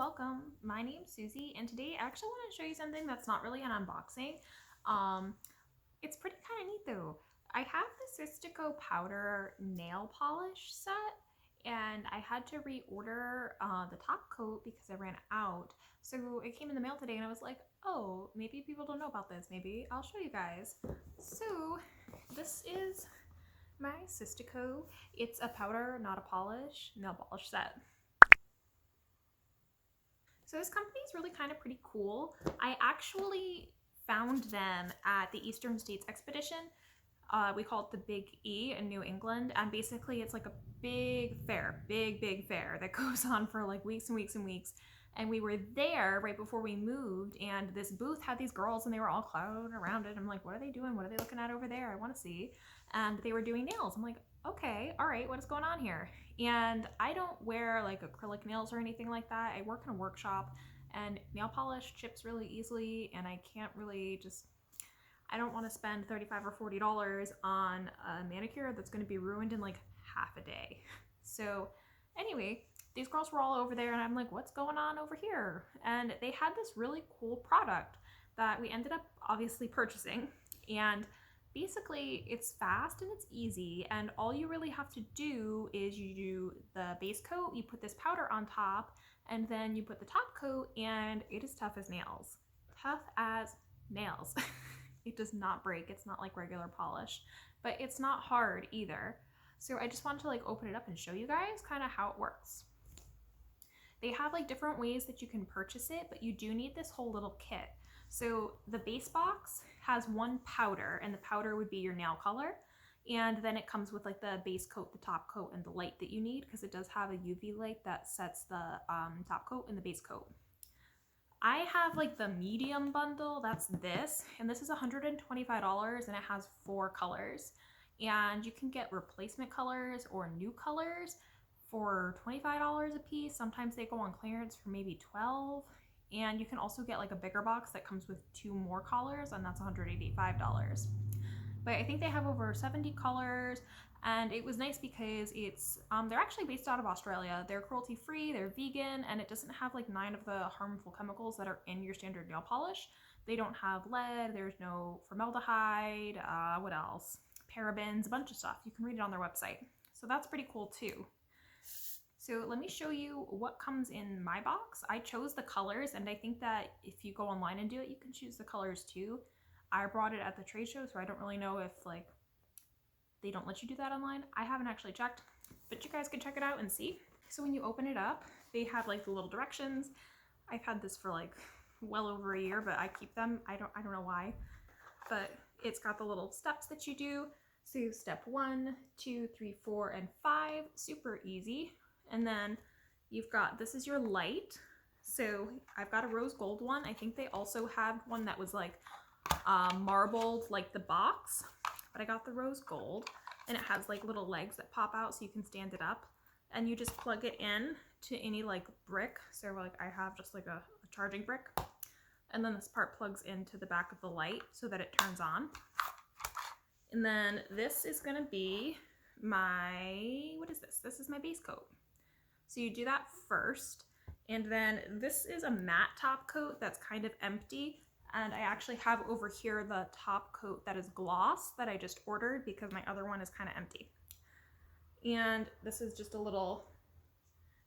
welcome. My name's Susie, and today I actually want to show you something that's not really an unboxing. It's pretty kind of neat though. I have the Sistaco powder nail polish set, and I had to reorder the top coat because I ran out. So it came in the mail today, and I was like, oh, maybe people don't know about this. Maybe I'll show you guys. So this is my Sistaco. It's a powder, not a polish, nail polish set. So this company is really kind of pretty cool. I actually found them at the Eastern States Expedition. We call it the Big E in New England, and basically it's like a big fair, big fair that goes on for like weeks and weeks and weeks. And we were there right before we moved, and this booth had these girls, and they were all crowded around it. I'm like, what are they doing? What are they looking at over there? I want to see. And they were doing nails. I'm like, okay, all right, what is going on here? And I don't wear like acrylic nails or anything like that. I work in a workshop, and nail polish chips really easily, and I can't really I don't want to spend $35 or $40 on a manicure that's going to be ruined in like half a day. So anyway, these girls were all over there, and I'm like, what's going on over here? And they had this really cool product that we ended up obviously purchasing. And basically it's fast and it's easy, and all you really have to do is you do the base coat, you put this powder on top, and then you put the top coat, and it is tough as nails. Tough as nails. It does not break. It's not like regular polish, but it's not hard either. So I just wanted to like open it up and show you guys kind of how it works. They have like different ways that you can purchase it, but you do need this whole little kit. So the base box has one powder, and the powder would be your nail color. And then it comes with like the base coat, the top coat, and the light that you need, because it does have a UV light that sets the top coat and the base coat. I have like the medium bundle, that's this, and this is $125, and it has 4 colors. And you can get replacement colors or new colors for $25 a piece. Sometimes they go on clearance for maybe $12. And you can also get like a bigger box that comes with 2 more colors, and that's $185. But I think they have over 70 colors, and it was nice because they're actually based out of Australia. They're cruelty free, they're vegan, and it doesn't have like 9 of the harmful chemicals that are in your standard nail polish. They don't have lead, there's no formaldehyde, what else? Parabens, a bunch of stuff. You can read it on their website. So that's pretty cool too. So let me show you what comes in my box. I chose the colors, and I think that if you go online and do it, you can choose the colors too. I brought it at the trade show, so I don't really know if like they don't let you do that online. I haven't actually checked, but you guys can check it out and see. So when you open it up, they have like the little directions. I've had this for like well over a year, but I keep them. I don't know why, but it's got the little steps that you do. So step 1, 2, 3, 4, and 5, super easy. And then you've got, this is your light. So I've got a rose gold one. I think they also had one that was like marbled like the box, but I got the rose gold, and it has like little legs that pop out so you can stand it up, and you just plug it in to any like brick. So like I have just like a charging brick, and then this part plugs into the back of the light so that it turns on. And then this is gonna be my, what is this? This is my base coat. So you do that first, and then this is a matte top coat that's kind of empty, and I actually have over here the top coat that is gloss that I just ordered because my other one is kind of empty. And this is just a little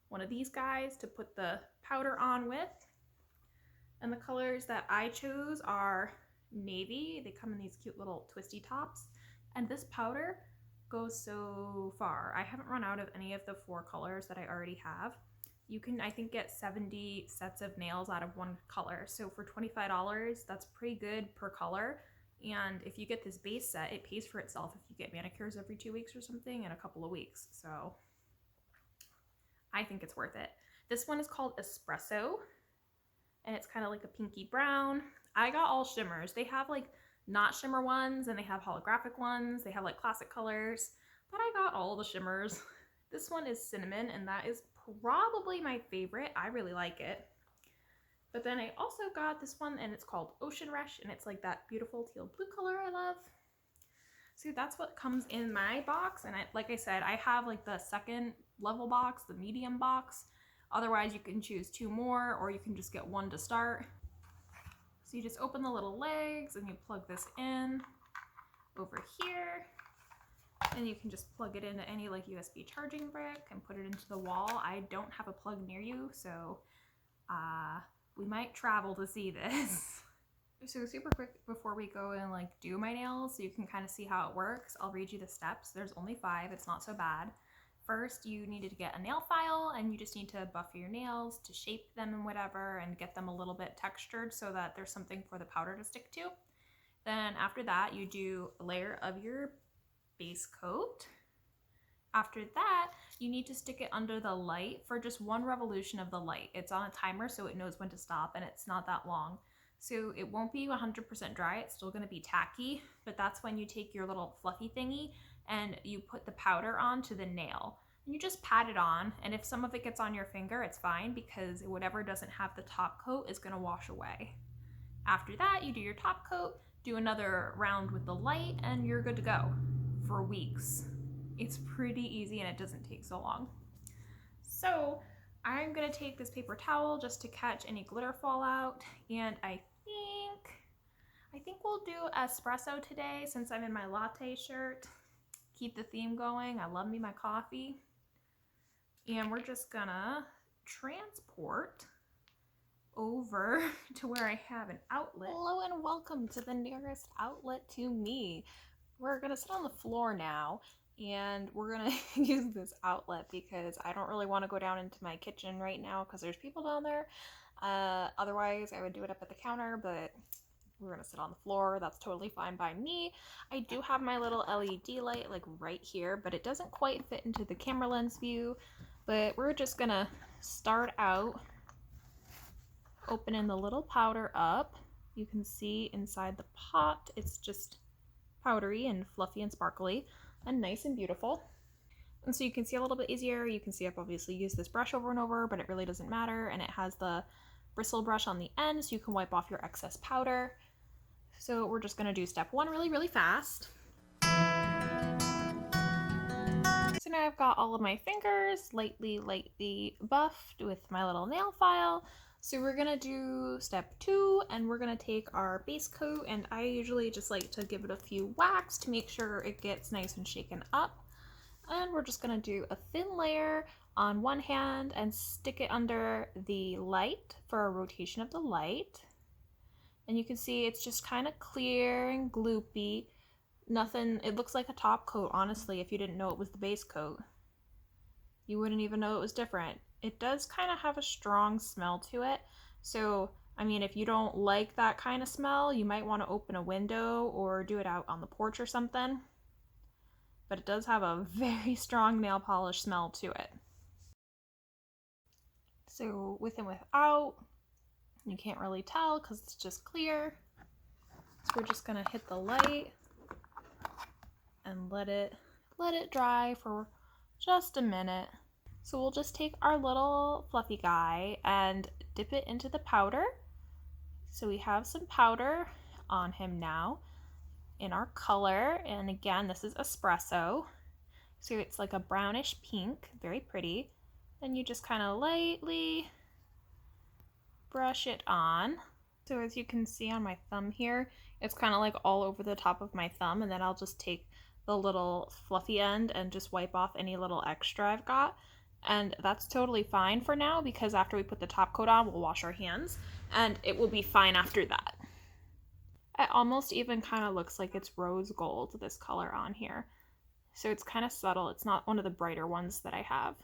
one of these guys to put the powder on with. And the colors that I chose are navy. They come in these cute little twisty tops, and this powder goes so far. I haven't run out of any of the 4 colors that I already have. You can, I think, get 70 sets of nails out of one color. So for $25, that's pretty good per color. And if you get this base set, it pays for itself if you get manicures every 2 weeks or something in a couple of weeks. So I think it's worth it. This one is called Espresso, and it's kind of like a pinky brown. I got all shimmers. They have like not shimmer ones, and they have holographic ones. They have like classic colors, but I got all the shimmers. This one is cinnamon, and that is probably my favorite. I really like it. But then I also got this one, and it's called Ocean Rush, and it's like that beautiful teal blue color I love. So that's what comes in my box. And like I said, I have like the second level box, the medium box, Otherwise, you can choose 2 more, or you can just get 1 to start. So you just open the little legs and you plug this in over here. And you can just plug it into any like USB charging brick and put it into the wall. I don't have a plug near you, so we might travel to see this. So super quick before we go and like do my nails, so you can kind of see how it works, I'll read you the steps. There's only 5, it's not so bad. First, you needed to get a nail file and you just need to buff your nails to shape them and whatever and get them a little bit textured so that there's something for the powder to stick to. Then after that, you do a layer of your base coat. After that, you need to stick it under the light for just 1 revolution of the light. It's on a timer so it knows when to stop and it's not that long. So it won't be 100% dry, it's still gonna be tacky, but that's when you take your little fluffy thingy and you put the powder onto the nail. And you just pat it on, and if some of it gets on your finger, it's fine because whatever doesn't have the top coat is gonna wash away. After that, you do your top coat, do another round with the light, and you're good to go for weeks. It's pretty easy and it doesn't take so long. So I'm gonna take this paper towel just to catch any glitter fallout, and I think we'll do espresso today since I'm in my latte shirt. Keep the theme going. I love me my coffee. And we're just gonna transport over to where I have an outlet. Hello and welcome to the nearest outlet to me. We're gonna sit on the floor now and we're gonna use this outlet because I don't really want to go down into my kitchen right now because there's people down there. Otherwise I would do it up at the counter, but we're gonna sit on the floor. That's totally fine by me. I do have my little LED light like right here, but it doesn't quite fit into the camera lens view. But we're just gonna start out opening the little powder up. You can see inside the pot, it's just powdery and fluffy and sparkly and nice and beautiful. And so you can see a little bit easier. You can see I've obviously used this brush over and over, but it really doesn't matter. And it has the bristle brush on the end so you can wipe off your excess powder. So we're just gonna do step 1 really, really fast. So now I've got all of my fingers lightly buffed with my little nail file. So we're gonna do step 2 and we're gonna take our base coat, and I usually just like to give it a few whacks to make sure it gets nice and shaken up. And we're just gonna do a thin layer on one hand and stick it under the light for a rotation of the light. And you can see it's just kind of clear and gloopy. Nothing, it looks like a top coat, honestly. If you didn't know it was the base coat, you wouldn't even know it was different. It does kind of have a strong smell to it. So, I mean, if you don't like that kind of smell, you might want to open a window or do it out on the porch or something. But it does have a very strong nail polish smell to it. So with and without, you can't really tell because it's just clear. So we're just gonna hit the light and let it dry for just a minute. So we'll just take our little fluffy guy and dip it into the powder. So we have some powder on him now in our color, and again, this is espresso. So it's like a brownish pink, very pretty. Then you just kind of lightly brush it on. So as you can see on my thumb here, it's kind of like all over the top of my thumb, and then I'll just take the little fluffy end and just wipe off any little extra I've got. And that's totally fine for now because after we put the top coat on, we'll wash our hands and it will be fine after that. It almost even kind of looks like it's rose gold, this color on here. So it's kind of subtle. It's not one of the brighter ones that I have.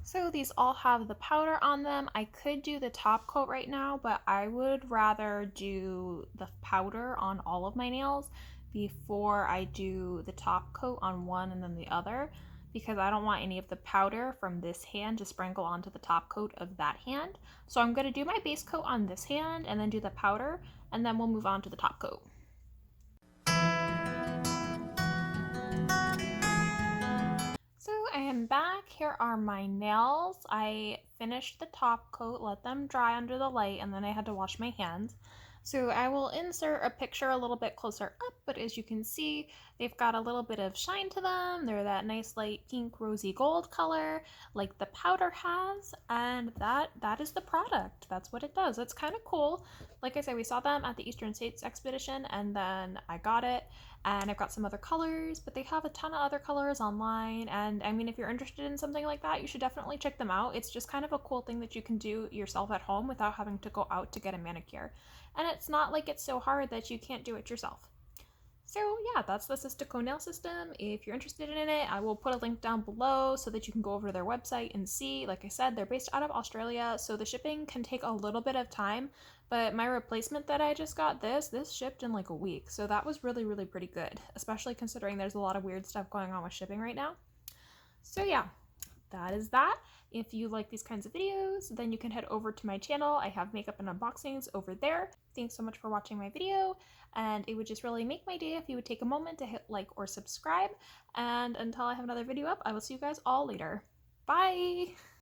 So these all have the powder on them. I could do the top coat right now, but I would rather do the powder on all of my nails before I do the top coat on one and then the other, because I don't want any of the powder from this hand to sprinkle onto the top coat of that hand. So I'm going to do my base coat on this hand and then do the powder, and then we'll move on to the top coat. So I am back. Here are my nails. I finished the top coat, let them dry under the light, and then I had to wash my hands. So I will insert a picture a little bit closer up, but as you can see, they've got a little bit of shine to them. They're that nice light pink rosy gold color like the powder has, and that is the product. That's what it does. It's kind of cool. Like I said, we saw them at the Eastern States Expedition, and then I got it, and I've got some other colors, but they have a ton of other colors online, and I mean, if you're interested in something like that, you should definitely check them out. It's just kind of a cool thing that you can do yourself at home without having to go out to get a manicure. And it's not like it's so hard that you can't do it yourself. So yeah, that's the Sistaco nail system. If you're interested in it, I will put a link down below so that you can go over to their website and see. Like I said, they're based out of Australia, so the shipping can take a little bit of time, but my replacement that I just got, this shipped in like a week. So that was really, really pretty good, especially considering there's a lot of weird stuff going on with shipping right now. So yeah, that is that. If you like these kinds of videos, then you can head over to my channel. I have makeup and unboxings over there. Thanks so much for watching my video, and it would just really make my day if you would take a moment to hit like or subscribe. And until I have another video up, I will see you guys all later. Bye!